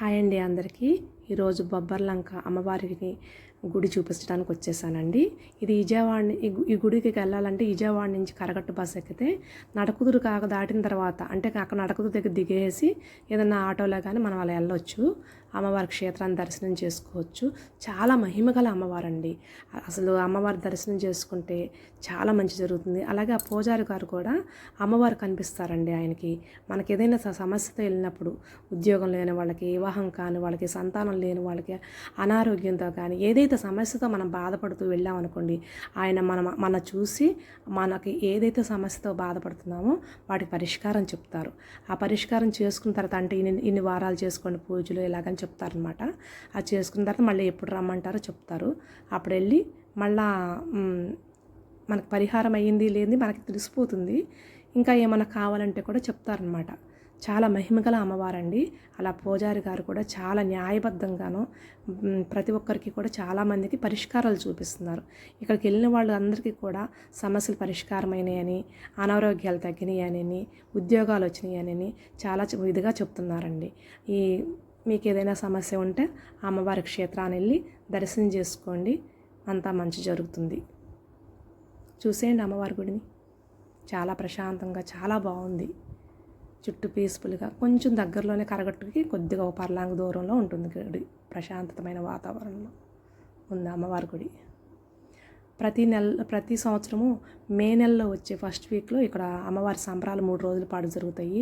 Hi అండి అందరికీ. ఈరోజు బొబ్బర్లంక అమ్మవారికి గుడి చూపించడానికి వచ్చేసానండి. ఇది విజయవాడ ఈ గుడికి వెళ్ళాలంటే విజయవాడ నుంచి కరగట్టు బస్ ఎక్కితే నడకుదురు కాక దాటిన తర్వాత అంటే అక్కడ నడకుదురు దగ్గర దిగేసి ఏదైనా ఆటోలో కానీ మనం అలా వెళ్ళొచ్చు. అమ్మవారి క్షేత్రాన్ని దర్శనం చేసుకోవచ్చు. చాలా మహిమగల అమ్మవారండి. అసలు అమ్మవారి దర్శనం చేసుకుంటే చాలా మంచి జరుగుతుంది. అలాగే ఆ పూజారి గారు కూడా అమ్మవారు కనిపిస్తారండి ఆయనకి. మనకి ఏదైనా సమస్యతో వెళ్ళినప్పుడు ఉద్యోగం లేని వాళ్ళకి, వివాహం కాని వాళ్ళకి, సంతానం లేని వాళ్ళకి, అనారోగ్యంతో కానీ ఏదైతే సమస్యతో మనం బాధపడుతూ వెళ్ళామనుకోండి, ఆయన మన చూసి మనకి ఏదైతే సమస్యతో బాధపడుతున్నామో వాటికి పరిష్కారం చెప్తారు. ఆ పరిష్కారం చేసుకున్న తర్వాత అంటే ఇన్ని వారాలు చేసుకోండి పూజలు ఇలాగని చెప్తారనమాట. అది చేసుకున్న తర్వాత మళ్ళీ ఎప్పుడు రమ్మంటారో చెప్తారు. అప్పుడు వెళ్ళి మళ్ళా మనకు పరిహారం అయ్యింది లేనిది మనకి తెలిసిపోతుంది. ఇంకా ఏమైనా కావాలంటే కూడా చెప్తారనమాట. చాలా మహిమగల అమ్మవారండి. అలా పూజారి గారు కూడా చాలా న్యాయబద్ధంగాను ప్రతి ఒక్కరికి కూడా చాలామందికి పరిష్కారాలు చూపిస్తున్నారు. ఇక్కడికి వెళ్ళిన వాళ్ళు అందరికీ కూడా సమస్యలు పరిష్కారమైనాయని, అనారోగ్యాలు తగ్గినాయని, ఉద్యోగాలు వచ్చినాయని చాలా ఇదిగా చెప్తున్నారండి. మీకు ఏదైనా సమస్య ఉంటే అమ్మవారి క్షేత్రాన్ని వెళ్ళి దర్శనం చేసుకోండి, అంతా మంచి జరుగుతుంది. చూసేయండి అమ్మవారి గుడిని. చాలా ప్రశాంతంగా చాలా బాగుంది. చుట్టూ పీస్ఫుల్గా కొంచెం దగ్గరలోనే కరగట్టుకి కొద్దిగా ఒక పర్లాంగ దూరంలో ఉంటుంది గుడి. ప్రశాంతమైన వాతావరణంలో ఉంది అమ్మవారి గుడి. ప్రతి సంవత్సరము మే నెలలో వచ్చే ఫస్ట్ వీక్లో ఇక్కడ అమ్మవారి సంబరాలు 3 రోజుల పాటు జరుగుతాయి.